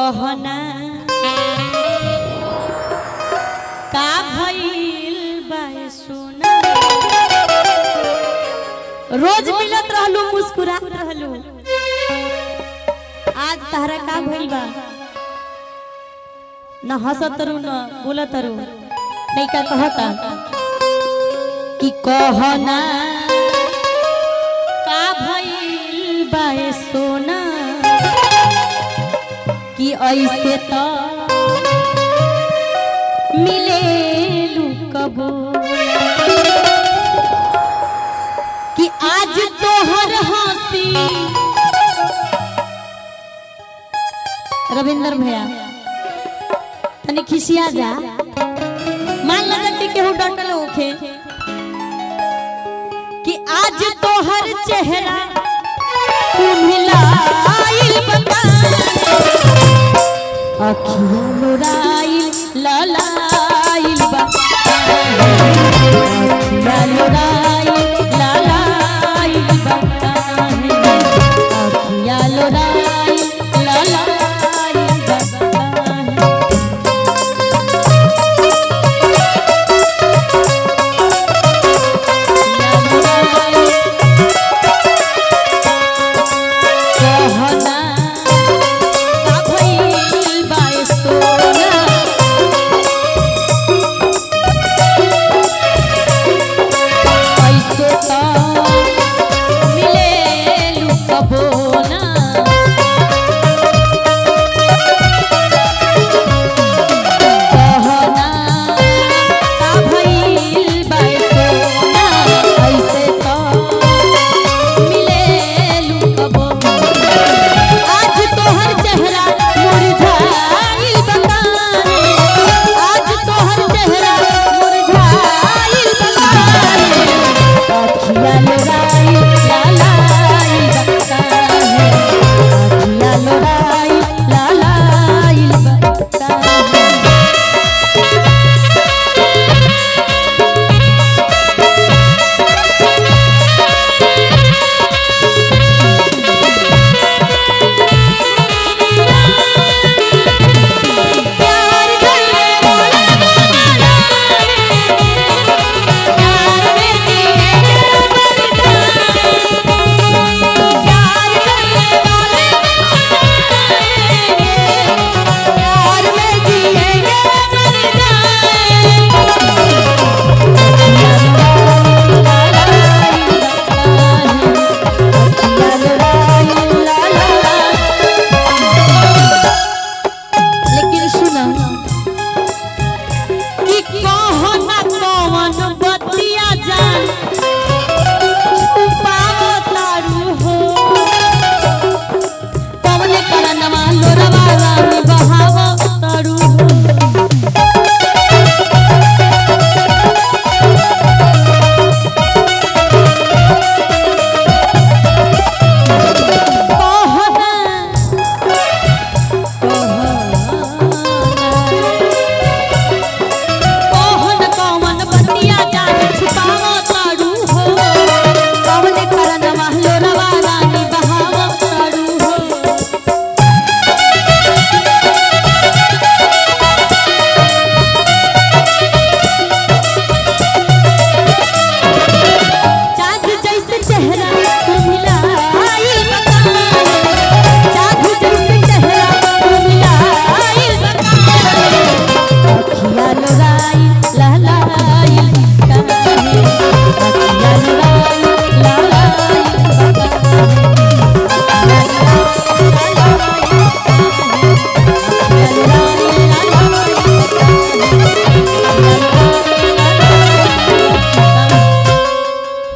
कहना का भइल बा सोना। रोज मिलत रहलू मुस्कुरात रहलू, आज तारा का भइल बा? न हंसत रू न बोलत रू। नहीं का कहता कि कहना का भइल बा सोना कि ऐसे तो मिलेलू कबूल कि आज तोहर हंसी। रविंदर भैया तनी खिसिया जा, मान लगा कि केहू डटल होखे कि आज तोहर